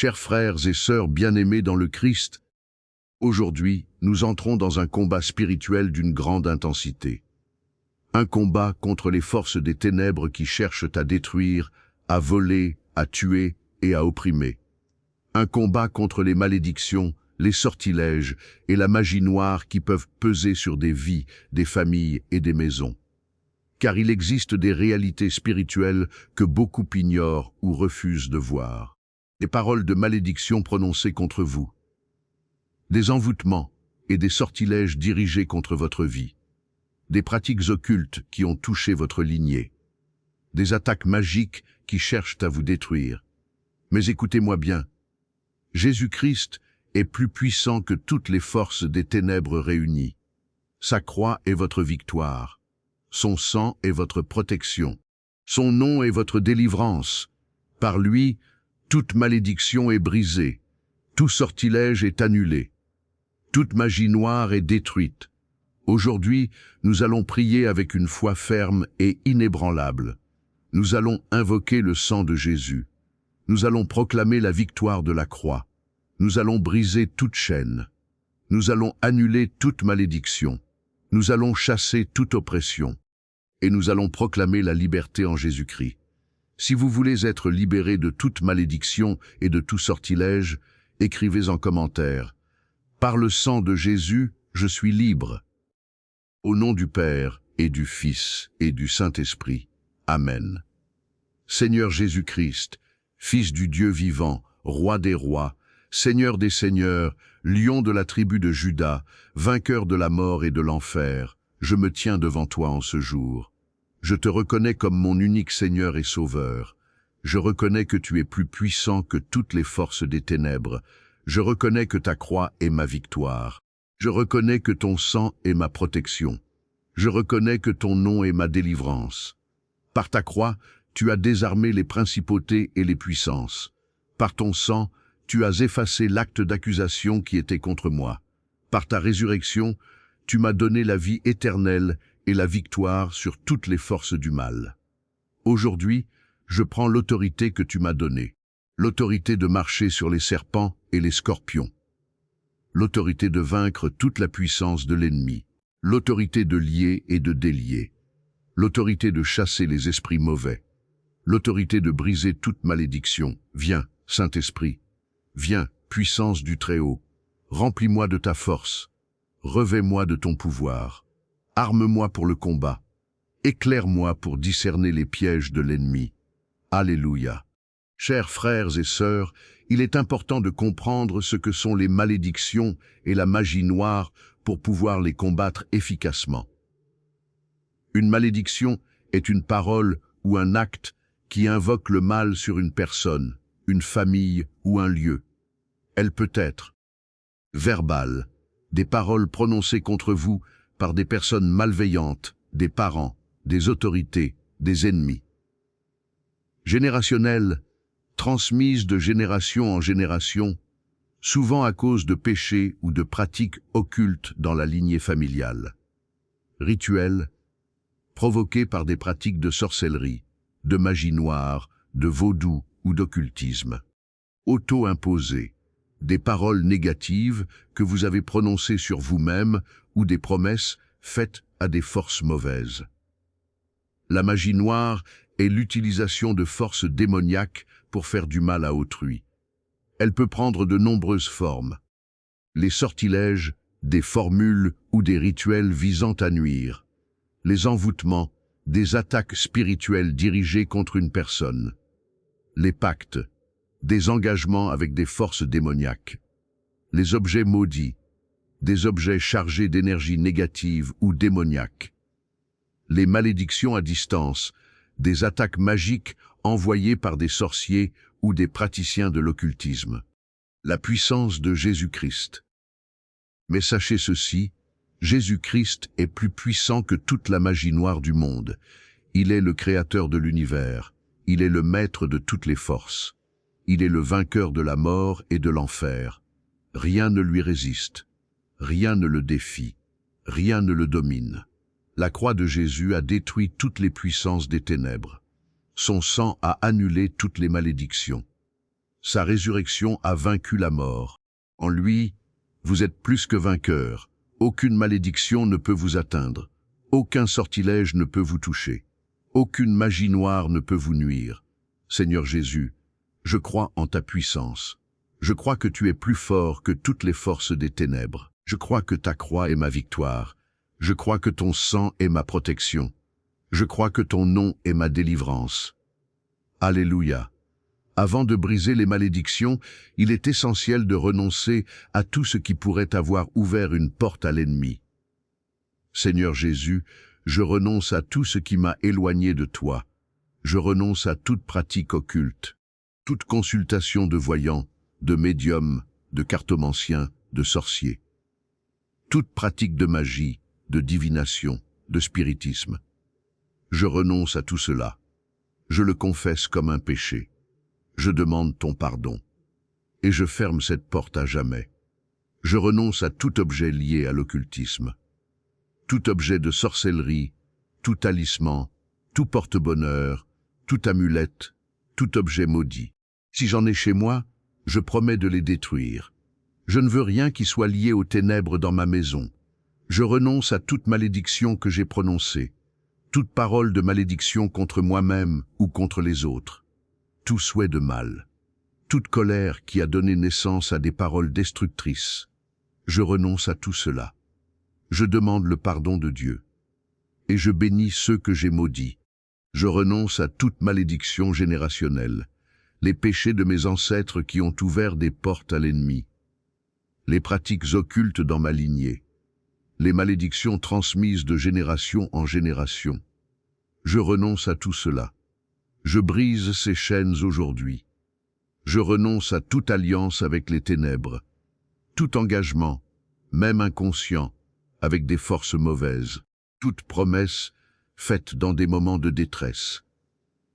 Chers frères et sœurs bien-aimés dans le Christ, aujourd'hui, nous entrons dans un combat spirituel d'une grande intensité. Un combat contre les forces des ténèbres qui cherchent à détruire, à voler, à tuer et à opprimer. Un combat contre les malédictions, les sortilèges et la magie noire qui peuvent peser sur des vies, des familles et des maisons. Car il existe des réalités spirituelles que beaucoup ignorent ou refusent de voir. Des paroles de malédiction prononcées contre vous. Des envoûtements et des sortilèges dirigés contre votre vie. Des pratiques occultes qui ont touché votre lignée. Des attaques magiques qui cherchent à vous détruire. Mais écoutez-moi bien. Jésus-Christ est plus puissant que toutes les forces des ténèbres réunies. Sa croix est votre victoire. Son sang est votre protection. Son nom est votre délivrance. Par lui, toute malédiction est brisée. Tout sortilège est annulé. Toute magie noire est détruite. Aujourd'hui, nous allons prier avec une foi ferme et inébranlable. Nous allons invoquer le sang de Jésus. Nous allons proclamer la victoire de la croix. Nous allons briser toute chaîne. Nous allons annuler toute malédiction. Nous allons chasser toute oppression. Et nous allons proclamer la liberté en Jésus-Christ. Si vous voulez être libérés de toute malédiction et de tout sortilège, écrivez en commentaire. Par le sang de Jésus, je suis libre. Au nom du Père, et du Fils, et du Saint-Esprit. Amen. Seigneur Jésus-Christ, Fils du Dieu vivant, Roi des rois, Seigneur des seigneurs, Lion de la tribu de Juda, vainqueur de la mort et de l'enfer, je me tiens devant toi en ce jour. Je te reconnais comme mon unique Seigneur et Sauveur. Je reconnais que tu es plus puissant que toutes les forces des ténèbres. Je reconnais que ta croix est ma victoire. Je reconnais que ton sang est ma protection. Je reconnais que ton nom est ma délivrance. Par ta croix, tu as désarmé les principautés et les puissances. Par ton sang, tu as effacé l'acte d'accusation qui était contre moi. Par ta résurrection, tu m'as donné la vie éternelle et la victoire sur toutes les forces du mal. Aujourd'hui, je prends l'autorité que tu m'as donnée, l'autorité de marcher sur les serpents et les scorpions, l'autorité de vaincre toute la puissance de l'ennemi, l'autorité de lier et de délier, l'autorité de chasser les esprits mauvais, l'autorité de briser toute malédiction. Viens, Saint-Esprit, viens, puissance du Très-Haut, remplis-moi de ta force, revêt-moi de ton pouvoir. Arme-moi pour le combat. Éclaire-moi pour discerner les pièges de l'ennemi. Alléluia. Chers frères et sœurs, il est important de comprendre ce que sont les malédictions et la magie noire pour pouvoir les combattre efficacement. Une malédiction est une parole ou un acte qui invoque le mal sur une personne, une famille ou un lieu. Elle peut être verbale, des paroles prononcées contre vous par des personnes malveillantes, des parents, des autorités, des ennemis. Générationnelle, transmise de génération en génération, souvent à cause de péchés ou de pratiques occultes dans la lignée familiale. Rituelle, provoquée par des pratiques de sorcellerie, de magie noire, de vaudou ou d'occultisme. Auto-imposée, des paroles négatives que vous avez prononcées sur vous-même ou des promesses faites à des forces mauvaises. La magie noire est l'utilisation de forces démoniaques pour faire du mal à autrui. Elle peut prendre de nombreuses formes. Les sortilèges, des formules ou des rituels visant à nuire. Les envoûtements, des attaques spirituelles dirigées contre une personne. Les pactes, des engagements avec des forces démoniaques. Les objets maudits, des objets chargés d'énergie négative ou démoniaque. Les malédictions à distance, des attaques magiques envoyées par des sorciers ou des praticiens de l'occultisme. La puissance de Jésus-Christ. Mais sachez ceci, Jésus-Christ est plus puissant que toute la magie noire du monde. Il est le créateur de l'univers. Il est le maître de toutes les forces. Il est le vainqueur de la mort et de l'enfer. Rien ne lui résiste. Rien ne le défie. Rien ne le domine. La croix de Jésus a détruit toutes les puissances des ténèbres. Son sang a annulé toutes les malédictions. Sa résurrection a vaincu la mort. En lui, vous êtes plus que vainqueur. Aucune malédiction ne peut vous atteindre. Aucun sortilège ne peut vous toucher. Aucune magie noire ne peut vous nuire. Seigneur Jésus, je crois en ta puissance. Je crois que tu es plus fort que toutes les forces des ténèbres. Je crois que ta croix est ma victoire. Je crois que ton sang est ma protection. Je crois que ton nom est ma délivrance. Alléluia. Avant de briser les malédictions, il est essentiel de renoncer à tout ce qui pourrait avoir ouvert une porte à l'ennemi. Seigneur Jésus, je renonce à tout ce qui m'a éloigné de toi. Je renonce à toute pratique occulte, toute consultation de voyants, de médiums, de cartomanciens, de sorciers. Toute pratique de magie, de divination, de spiritisme. Je renonce à tout cela. Je le confesse comme un péché. Je demande ton pardon. Et je ferme cette porte à jamais. Je renonce à tout objet lié à l'occultisme. Tout objet de sorcellerie, tout talisman, tout porte-bonheur, toute amulette, tout objet maudit. Si j'en ai chez moi, je promets de les détruire. Je ne veux rien qui soit lié aux ténèbres dans ma maison. Je renonce à toute malédiction que j'ai prononcée, toute parole de malédiction contre moi-même ou contre les autres, tout souhait de mal, toute colère qui a donné naissance à des paroles destructrices. Je renonce à tout cela. Je demande le pardon de Dieu. Et je bénis ceux que j'ai maudits. Je renonce à toute malédiction générationnelle, les péchés de mes ancêtres qui ont ouvert des portes à l'ennemi, les pratiques occultes dans ma lignée, les malédictions transmises de génération en génération. Je renonce à tout cela. Je brise ces chaînes aujourd'hui. Je renonce à toute alliance avec les ténèbres, tout engagement, même inconscient, avec des forces mauvaises, toute promesse faite dans des moments de détresse,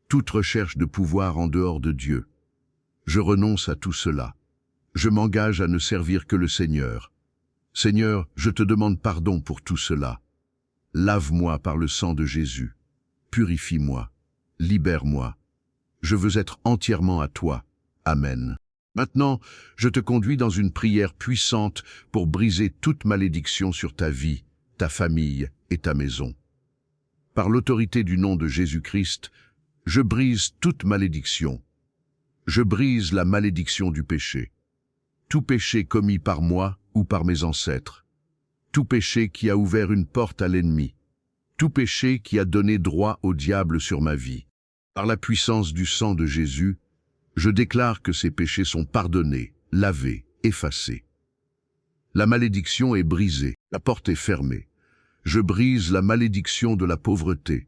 toute recherche de pouvoir en dehors de Dieu. Je renonce à tout cela. Je m'engage à ne servir que le Seigneur. Seigneur, je te demande pardon pour tout cela. Lave-moi par le sang de Jésus. Purifie-moi. Libère-moi. Je veux être entièrement à toi. Amen. Maintenant, je te conduis dans une prière puissante pour briser toute malédiction sur ta vie, ta famille et ta maison. Par l'autorité du nom de Jésus-Christ, je brise toute malédiction. Je brise la malédiction du péché. Tout péché commis par moi ou par mes ancêtres. Tout péché qui a ouvert une porte à l'ennemi. Tout péché qui a donné droit au diable sur ma vie. Par la puissance du sang de Jésus, je déclare que ces péchés sont pardonnés, lavés, effacés. La malédiction est brisée, la porte est fermée. Je brise la malédiction de la pauvreté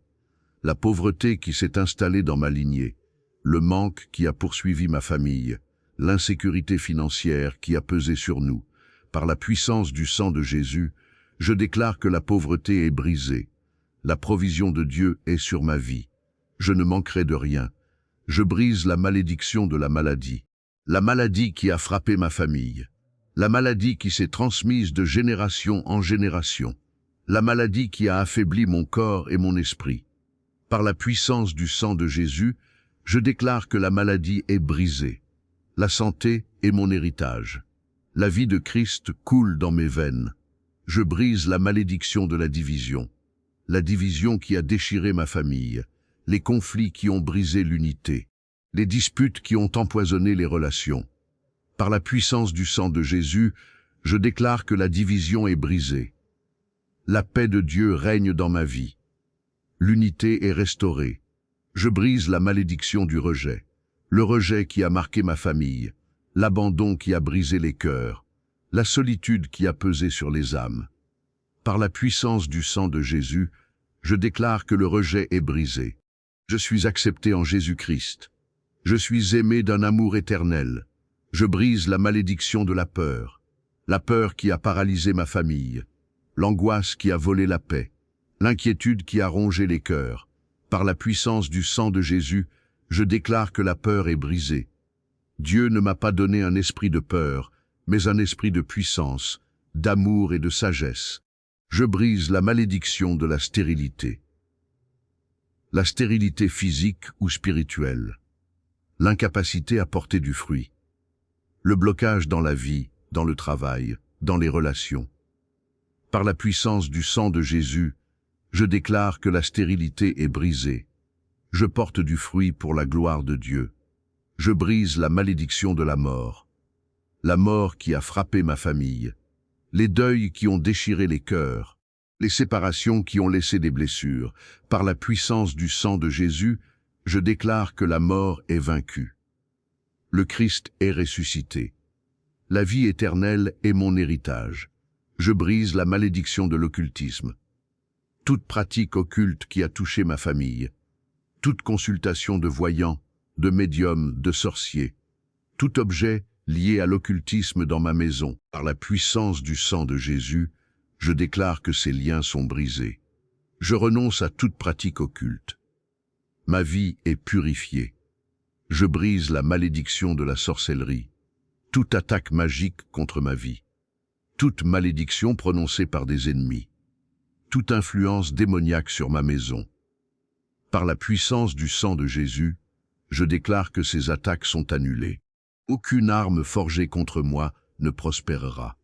qui s'est installée dans ma lignée, le manque qui a poursuivi ma famille, l'insécurité financière qui a pesé sur nous. Par la puissance du sang de Jésus, je déclare que la pauvreté est brisée. La provision de Dieu est sur ma vie. Je ne manquerai de rien. Je brise la malédiction de la maladie qui a frappé ma famille, la maladie qui s'est transmise de génération en génération, la maladie qui a affaibli mon corps et mon esprit. Par la puissance du sang de Jésus, je déclare que la maladie est brisée. La santé est mon héritage. La vie de Christ coule dans mes veines. Je brise la malédiction de la division qui a déchiré ma famille, les conflits qui ont brisé l'unité, les disputes qui ont empoisonné les relations. Par la puissance du sang de Jésus, je déclare que la division est brisée. La paix de Dieu règne dans ma vie. L'unité est restaurée. Je brise la malédiction du rejet, le rejet qui a marqué ma famille, l'abandon qui a brisé les cœurs, la solitude qui a pesé sur les âmes. Par la puissance du sang de Jésus, je déclare que le rejet est brisé. Je suis accepté en Jésus-Christ. Je suis aimé d'un amour éternel. Je brise la malédiction de la peur qui a paralysé ma famille, l'angoisse qui a volé la paix, l'inquiétude qui a rongé les cœurs. Par la puissance du sang de Jésus, je déclare que la peur est brisée. Dieu ne m'a pas donné un esprit de peur, mais un esprit de puissance, d'amour et de sagesse. Je brise la malédiction de la stérilité. La stérilité physique ou spirituelle. l'incapacité à porter du fruit, le blocage dans la vie, dans le travail, dans les relations. Par la puissance du sang de Jésus, je déclare que la stérilité est brisée. Je porte du fruit pour la gloire de Dieu. Je brise la malédiction de la mort qui a frappé ma famille, les deuils qui ont déchiré les cœurs, les séparations qui ont laissé des blessures. Par la puissance du sang de Jésus, je déclare que la mort est vaincue. Le Christ est ressuscité. La vie éternelle est mon héritage. Je brise la malédiction de l'occultisme. Toute pratique occulte qui a touché ma famille, toute consultation de voyants, de médiums, de sorciers, tout objet lié à l'occultisme dans ma maison, par la puissance du sang de Jésus, je déclare que ces liens sont brisés. Je renonce à toute pratique occulte. Ma vie est purifiée. Je brise la malédiction de la sorcellerie, toute attaque magique contre ma vie, toute malédiction prononcée par des ennemis, toute influence démoniaque sur ma maison. Par la puissance du sang de Jésus, je déclare que ces attaques sont annulées. Aucune arme forgée contre moi ne prospérera.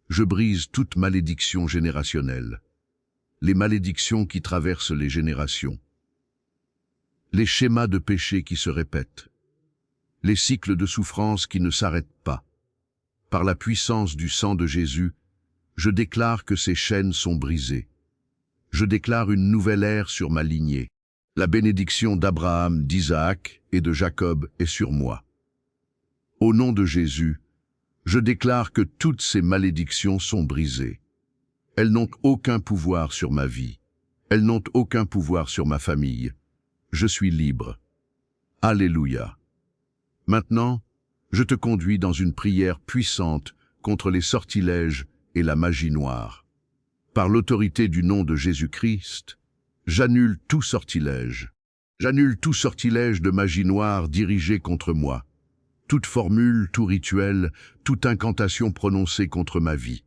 Je brise toute malédiction générationnelle, les malédictions qui traversent les générations, les schémas de péché qui se répètent, les cycles de souffrance qui ne s'arrêtent pas. Par la puissance du sang de Jésus, je déclare que ces chaînes sont brisées. Je déclare une nouvelle ère sur ma lignée. La bénédiction d'Abraham, d'Isaac et de Jacob est sur moi. Au nom de Jésus, je déclare que toutes ces malédictions sont brisées. Elles n'ont aucun pouvoir sur ma vie. Elles n'ont aucun pouvoir sur ma famille. Je suis libre. Alléluia. Maintenant, je te conduis dans une prière puissante contre les sortilèges et la magie noire. Par l'autorité du nom de Jésus-Christ, j'annule tout sortilège. J'annule tout sortilège de magie noire dirigé contre moi. Toute formule, tout rituel, toute incantation prononcée contre ma vie.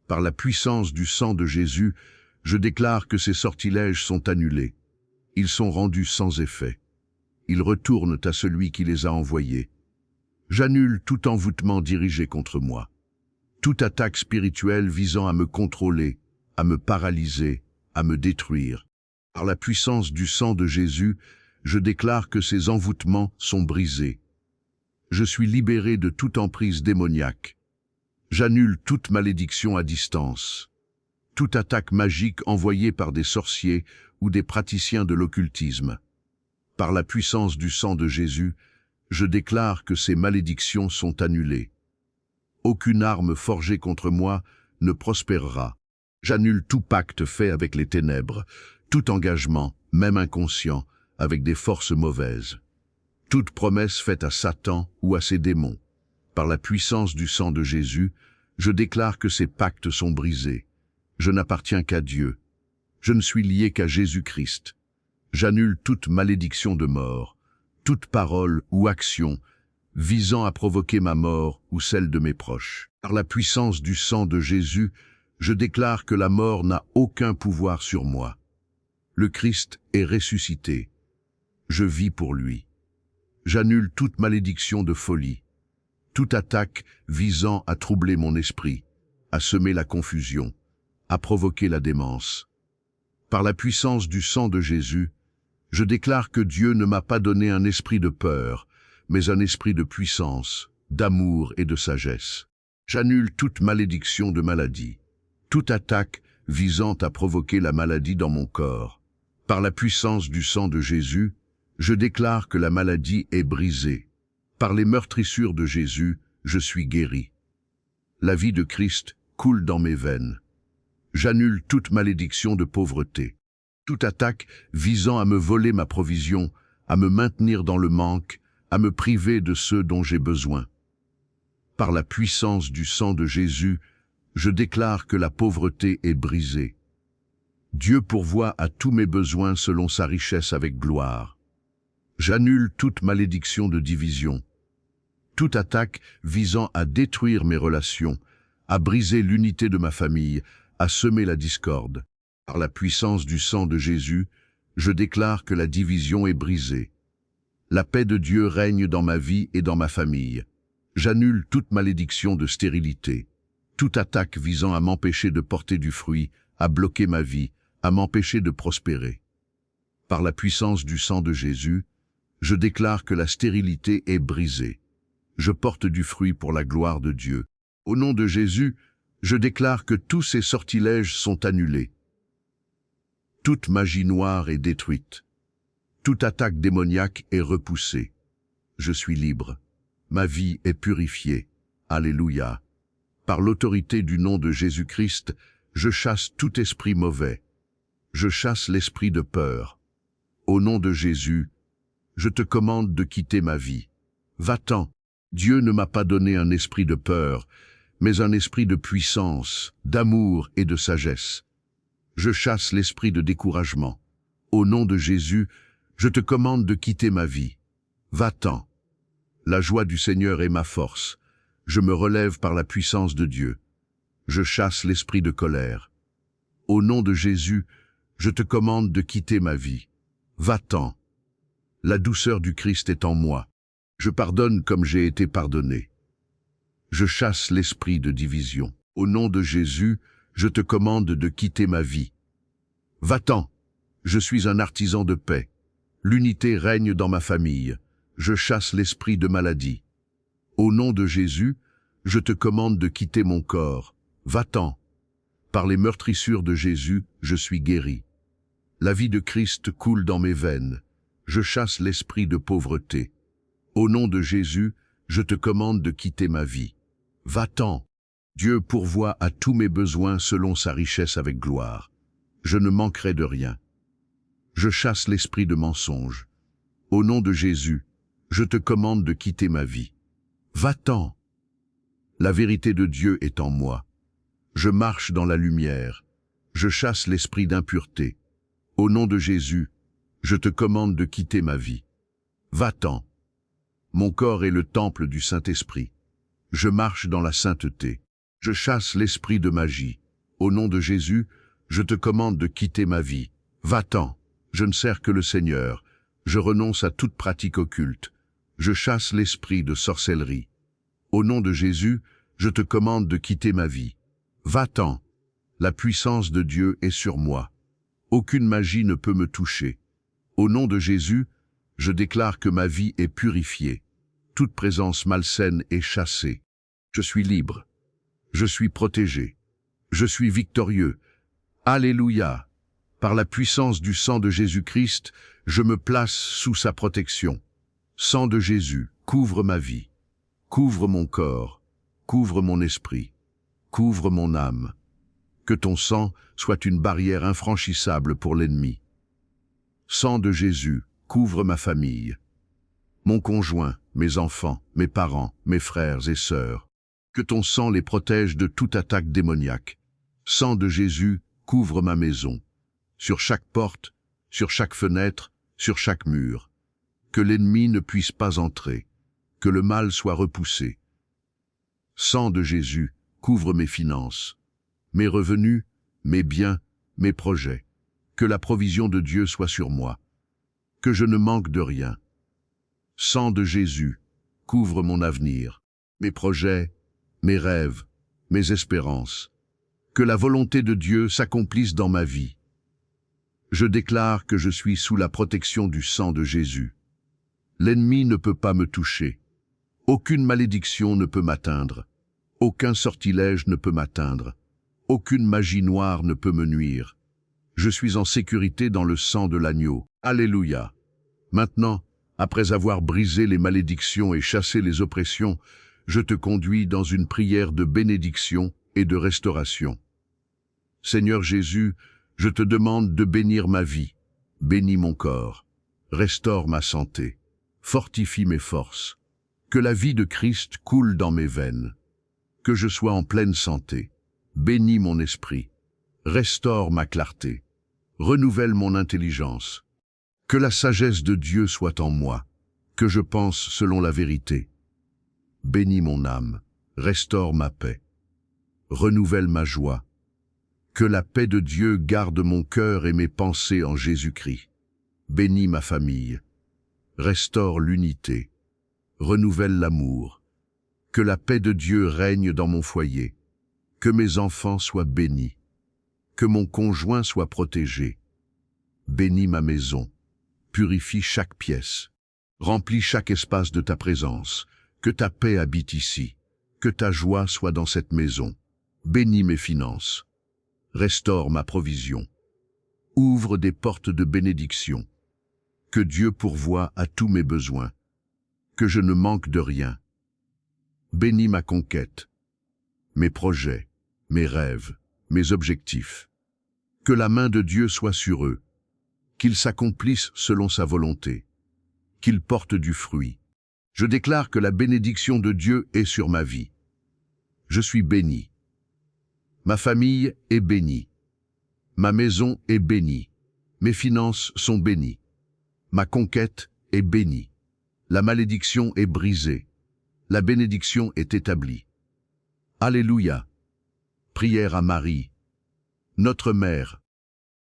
Par la puissance du sang de Jésus, je déclare que ces sortilèges sont annulés. Ils sont rendus sans effet. Ils retournent à celui qui les a envoyés. J'annule tout envoûtement dirigé contre moi. Toute attaque spirituelle visant à me contrôler, à me paralyser, à me détruire. Par la puissance du sang de Jésus, je déclare que ces envoûtements sont brisés. Je suis libéré de toute emprise démoniaque. J'annule toute malédiction à distance. Toute attaque magique envoyée par des sorciers ou des praticiens de l'occultisme. Par la puissance du sang de Jésus, je déclare que ces malédictions sont annulées. Aucune arme forgée contre moi ne prospérera. J'annule tout pacte fait avec les ténèbres, tout engagement, même inconscient, avec des forces mauvaises. Toute promesse faite à Satan ou à ses démons. Par la puissance du sang de Jésus, je déclare que ces pactes sont brisés. Je n'appartiens qu'à Dieu. Je ne suis lié qu'à Jésus-Christ. J'annule toute malédiction de mort, toute parole ou action visant à provoquer ma mort ou celle de mes proches. Par la puissance du sang de Jésus, je déclare que la mort n'a aucun pouvoir sur moi. Le Christ est ressuscité. Je vis pour lui. J'annule toute malédiction de folie, toute attaque visant à troubler mon esprit, à semer la confusion, à provoquer la démence. Par la puissance du sang de Jésus, je déclare que Dieu ne m'a pas donné un esprit de peur, mais un esprit de puissance, d'amour et de sagesse. J'annule toute malédiction de maladie, toute attaque visant à provoquer la maladie dans mon corps. Par la puissance du sang de Jésus, je déclare que la maladie est brisée. Par les meurtrissures de Jésus, je suis guéri. La vie de Christ coule dans mes veines. J'annule toute malédiction de pauvreté, toute attaque visant à me voler ma provision, à me maintenir dans le manque, à me priver de ceux dont j'ai besoin. Par la puissance du sang de Jésus, je déclare que la pauvreté est brisée. Dieu pourvoit à tous mes besoins selon sa richesse avec gloire. J'annule toute malédiction de division, toute attaque visant à détruire mes relations, à briser l'unité de ma famille, à semer la discorde. Par la puissance du sang de Jésus, je déclare que la division est brisée. La paix de Dieu règne dans ma vie et dans ma famille. J'annule toute malédiction de stérilité, toute attaque visant à m'empêcher de porter du fruit, à bloquer ma vie, à m'empêcher de prospérer. Par la puissance du sang de Jésus, je déclare que la stérilité est brisée. Je porte du fruit pour la gloire de Dieu. Au nom de Jésus, je déclare que tous ces sortilèges sont annulés. Toute magie noire est détruite. Toute attaque démoniaque est repoussée. Je suis libre. Ma vie est purifiée. Alléluia. Par l'autorité du nom de Jésus-Christ, je chasse tout esprit mauvais. Je chasse l'esprit de peur. Au nom de Jésus, je te commande de quitter ma vie. Va-t'en. Dieu ne m'a pas donné un esprit de peur, mais un esprit de puissance, d'amour et de sagesse. Je chasse l'esprit de découragement. Au nom de Jésus, je te commande de quitter ma vie. Va-t'en. La joie du Seigneur est ma force. Je me relève par la puissance de Dieu. Je chasse l'esprit de colère. Au nom de Jésus, je te commande de quitter ma vie. Va-t'en. La douceur du Christ est en moi. Je pardonne comme j'ai été pardonné. Je chasse l'esprit de division. Au nom de Jésus, je te commande de quitter ma vie. Va-t'en. Je suis un artisan de paix. L'unité règne dans ma famille. Je chasse l'esprit de maladie. Au nom de Jésus, je te commande de quitter mon corps. Va-t'en. Par les meurtrissures de Jésus, je suis guéri. La vie de Christ coule dans mes veines. Je chasse l'esprit de pauvreté. Au nom de Jésus, je te commande de quitter ma vie. Va-t'en. Dieu pourvoit à tous mes besoins selon sa richesse avec gloire. Je ne manquerai de rien. Je chasse l'esprit de mensonge. Au nom de Jésus, je te commande de quitter ma vie. Va-t'en. La vérité de Dieu est en moi. Je marche dans la lumière. Je chasse l'esprit d'impureté. Au nom de Jésus, je te commande de quitter ma vie. Va-t'en. Mon corps est le temple du Saint-Esprit. Je marche dans la sainteté. Je chasse l'esprit de magie. Au nom de Jésus, je te commande de quitter ma vie. Va-t'en. Je ne sers que le Seigneur. Je renonce à toute pratique occulte. Je chasse l'esprit de sorcellerie. Au nom de Jésus, je te commande de quitter ma vie. Va-t'en. La puissance de Dieu est sur moi. Aucune magie ne peut me toucher. Au nom de Jésus, je déclare que ma vie est purifiée. Toute présence malsaine est chassée. Je suis libre. Je suis protégé. Je suis victorieux. Alléluia. Par la puissance du sang de Jésus-Christ, je me place sous sa protection. Sang de Jésus, couvre ma vie. Couvre mon corps. Couvre mon esprit. Couvre mon âme. Que ton sang soit une barrière infranchissable pour l'ennemi. Sang de Jésus, couvre ma famille. Mon conjoint, mes enfants, mes parents, mes frères et sœurs. Que ton sang les protège de toute attaque démoniaque. Sang de Jésus, couvre ma maison. Sur chaque porte, sur chaque fenêtre, sur chaque mur. Que l'ennemi ne puisse pas entrer. Que le mal soit repoussé. Sang de Jésus, couvre mes finances. Mes revenus, mes biens, mes projets. Que la provision de Dieu soit sur moi. Que je ne manque de rien. Sang de Jésus, couvre mon avenir, mes projets, mes rêves, mes espérances. Que la volonté de Dieu s'accomplisse dans ma vie. Je déclare que je suis sous la protection du sang de Jésus. L'ennemi ne peut pas me toucher. Aucune malédiction ne peut m'atteindre. Aucun sortilège ne peut m'atteindre. Aucune magie noire ne peut me nuire. Je suis en sécurité dans le sang de l'agneau. Alléluia. Maintenant, après avoir brisé les malédictions et chassé les oppressions, je te conduis dans une prière de bénédiction et de restauration. Seigneur Jésus, je te demande de bénir ma vie. Bénis mon corps. Restaure ma santé. Fortifie mes forces. Que la vie de Christ coule dans mes veines. Que je sois en pleine santé. Bénis mon esprit. Restaure ma clarté. Renouvelle mon intelligence. Que la sagesse de Dieu soit en moi. Que je pense selon la vérité. Bénis mon âme. Restaure ma paix. Renouvelle ma joie. Que la paix de Dieu garde mon cœur et mes pensées en Jésus-Christ. Bénis ma famille. restaure l'unité, renouvelle l'amour. Que la paix de Dieu règne dans mon foyer, que mes enfants soient bénis, que mon conjoint soit protégé. Bénis ma maison, purifie chaque pièce, remplis chaque espace de ta présence, que ta paix habite ici, que ta joie soit dans cette maison. Bénis mes finances, restaure ma provision, ouvre des portes de bénédiction, que Dieu pourvoie à tous mes besoins, que je ne manque de rien. Bénis ma conquête, mes projets, mes rêves, mes objectifs. Que la main de Dieu soit sur eux, qu'ils s'accomplissent selon sa volonté, qu'ils portent du fruit. Je déclare que la bénédiction de Dieu est sur ma vie. Je suis béni. Ma famille est bénie. Ma maison est bénie. Mes finances sont bénies. Ma conquête est bénie. La malédiction est brisée. La bénédiction est établie. Alléluia. Prière à Marie, notre Mère.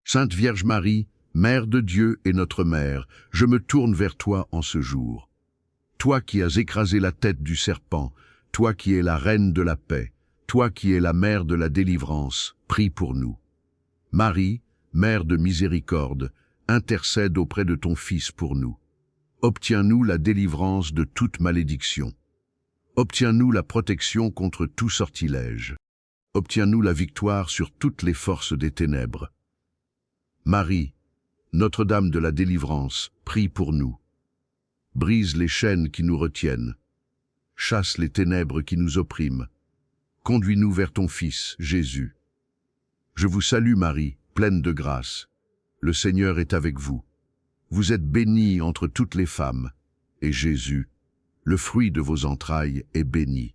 Sainte Vierge Marie, Mère de Dieu et notre Mère, je me tourne vers toi en ce jour. Toi qui as écrasé la tête du serpent, toi qui es la reine de la paix, toi qui es la mère de la délivrance, prie pour nous. Marie, Mère de miséricorde, intercède auprès de ton Fils pour nous. Obtiens-nous la délivrance de toute malédiction. Obtiens-nous la protection contre tout sortilège. Obtiens-nous la victoire sur toutes les forces des ténèbres. Marie, Notre-Dame de la délivrance, prie pour nous. Brise les chaînes qui nous retiennent. Chasse les ténèbres qui nous oppriment. Conduis-nous vers ton Fils, Jésus. Je vous salue Marie, pleine de grâce. Le Seigneur est avec vous. Vous êtes bénie entre toutes les femmes, et Jésus, le fruit de vos entrailles, est béni.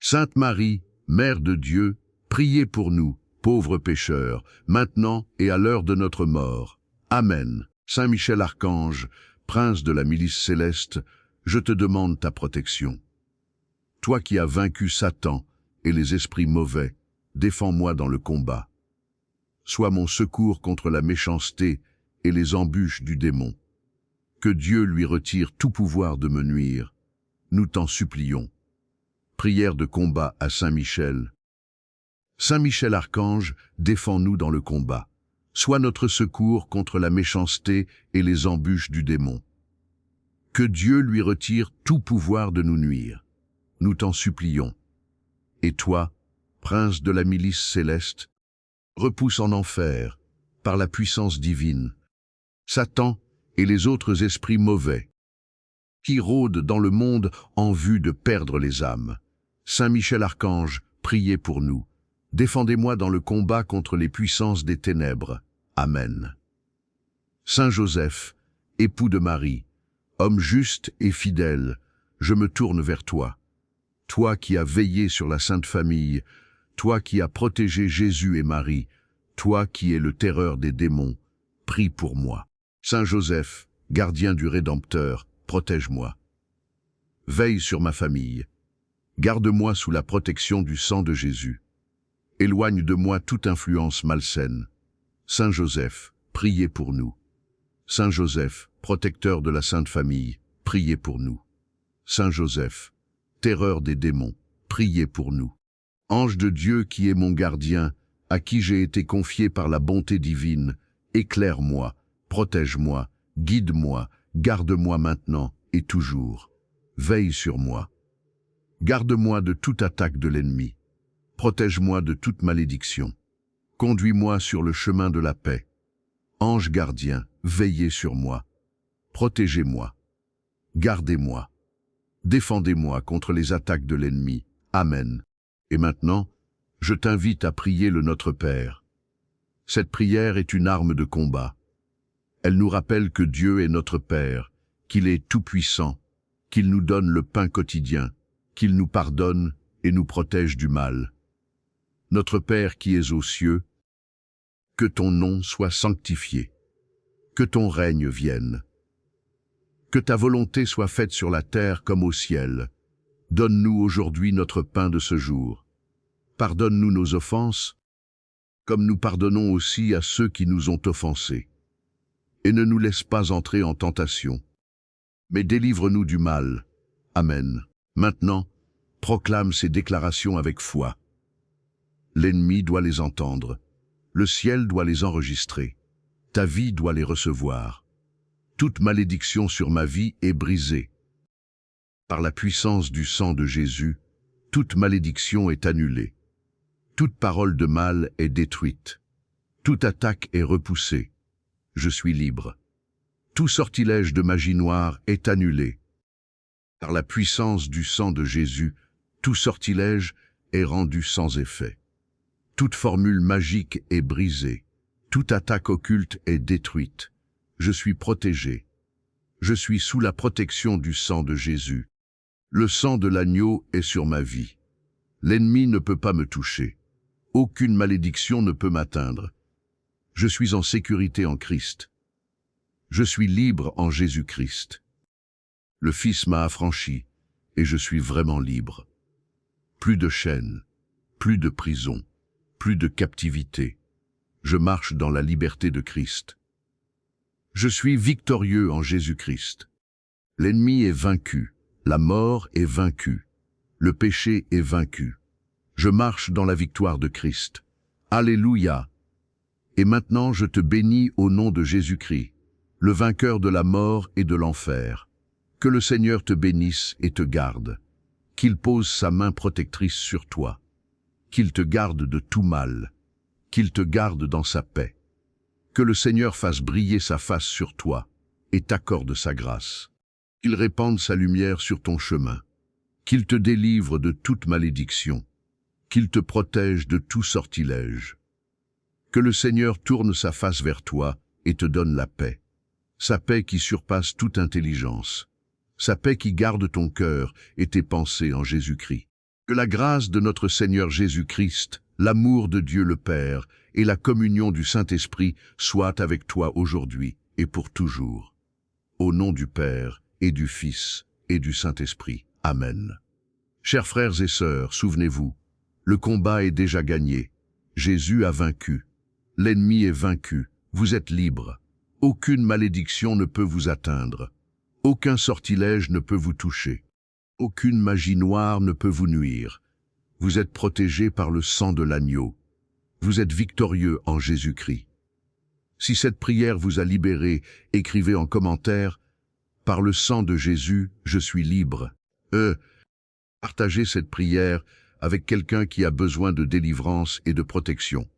Sainte Marie, Mère de Dieu, priez pour nous, pauvres pécheurs, maintenant et à l'heure de notre mort. Amen. Saint Michel Archange, prince de la milice céleste, je te demande ta protection. Toi qui as vaincu Satan et les esprits mauvais, défends-moi dans le combat. Sois mon secours contre la méchanceté et les embûches du démon. Que Dieu lui retire tout pouvoir de me nuire. Nous t'en supplions. Prière de combat à Saint Michel. Saint Michel Archange, défends-nous dans le combat. Sois notre secours contre la méchanceté et les embûches du démon. Que Dieu lui retire tout pouvoir de nous nuire. Nous t'en supplions. Et toi, prince de la milice céleste, repousse en enfer, par la puissance divine, Satan et les autres esprits mauvais, qui rôdent dans le monde en vue de perdre les âmes. Saint Michel Archange, priez pour nous. Défendez-moi dans le combat contre les puissances des ténèbres. Amen. Saint Joseph, époux de Marie, homme juste et fidèle, je me tourne vers toi. Toi qui as veillé sur la Sainte Famille, toi qui as protégé Jésus et Marie, toi qui es le terreur des démons, prie pour moi. Saint Joseph, gardien du Rédempteur, protège-moi. Veille sur ma famille. Garde-moi sous la protection du sang de Jésus. Éloigne de moi toute influence malsaine. Saint Joseph, priez pour nous. Saint Joseph, protecteur de la Sainte Famille, priez pour nous. Saint Joseph, terreur des démons, priez pour nous. Ange de Dieu qui est mon gardien, à qui j'ai été confié par la bonté divine, éclaire-moi, protège-moi, guide-moi, garde-moi maintenant et toujours. Veille sur moi. Garde-moi de toute attaque de l'ennemi. Protège-moi de toute malédiction. Conduis-moi sur le chemin de la paix. Ange gardien, veillez sur moi. Protégez-moi. Gardez-moi. Défendez-moi contre les attaques de l'ennemi. Amen. Et maintenant, je t'invite à prier le Notre Père. Cette prière est une arme de combat. Elle nous rappelle que Dieu est notre Père, qu'il est tout-puissant, qu'il nous donne le pain quotidien, qu'il nous pardonne et nous protège du mal. Notre Père qui es aux cieux, que ton nom soit sanctifié, que ton règne vienne. Que ta volonté soit faite sur la terre comme au ciel. Donne-nous aujourd'hui notre pain de ce jour. Pardonne-nous nos offenses, comme nous pardonnons aussi à ceux qui nous ont offensés. Et ne nous laisse pas entrer en tentation, mais délivre-nous du mal. Amen. Maintenant, proclame ces déclarations avec foi. L'ennemi doit les entendre. Le ciel doit les enregistrer. Ta vie doit les recevoir. Toute malédiction sur ma vie est brisée. Par la puissance du sang de Jésus, toute malédiction est annulée. Toute parole de mal est détruite. Toute attaque est repoussée. Je suis libre. Tout sortilège de magie noire est annulé. Par la puissance du sang de Jésus, tout sortilège est rendu sans effet. Toute formule magique est brisée. Toute attaque occulte est détruite. Je suis protégé. Je suis sous la protection du sang de Jésus. Le sang de l'agneau est sur ma vie. L'ennemi ne peut pas me toucher. Aucune malédiction ne peut m'atteindre. Je suis en sécurité en Christ. Je suis libre en Jésus-Christ. Le Fils m'a affranchi et je suis vraiment libre. Plus de chaînes, plus de prison, plus de captivité. Je marche dans la liberté de Christ. Je suis victorieux en Jésus-Christ. L'ennemi est vaincu, la mort est vaincue, le péché est vaincu. Je marche dans la victoire de Christ. Alléluia! Et maintenant je te bénis au nom de Jésus-Christ, le vainqueur de la mort et de l'enfer. Que le Seigneur te bénisse et te garde, qu'il pose sa main protectrice sur toi, qu'il te garde de tout mal, qu'il te garde dans sa paix. Que le Seigneur fasse briller sa face sur toi et t'accorde sa grâce. Qu'il répande sa lumière sur ton chemin, qu'il te délivre de toute malédiction, qu'il te protège de tout sortilège. Que le Seigneur tourne sa face vers toi et te donne la paix, sa paix qui surpasse toute intelligence, sa paix qui garde ton cœur et tes pensées en Jésus-Christ. Que la grâce de notre Seigneur Jésus-Christ, l'amour de Dieu le Père et la communion du Saint-Esprit soient avec toi aujourd'hui et pour toujours. Au nom du Père et du Fils et du Saint-Esprit. Amen. Chers frères et sœurs, souvenez-vous, le combat est déjà gagné. Jésus a vaincu. L'ennemi est vaincu. Vous êtes libre. Aucune malédiction ne peut vous atteindre. Aucun sortilège ne peut vous toucher. Aucune magie noire ne peut vous nuire. Vous êtes protégé par le sang de l'agneau. Vous êtes victorieux en Jésus-Christ. Si cette prière vous a libéré, écrivez en commentaire « Par le sang de Jésus, je suis libre ». Partagez cette prière avec quelqu'un qui a besoin de délivrance et de protection.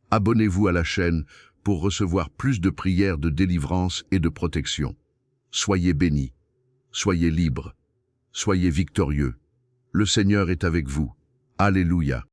Abonnez-vous à la chaîne pour recevoir plus de prières de délivrance et de protection. Soyez bénis, soyez libres, soyez victorieux. Le Seigneur est avec vous. Alléluia.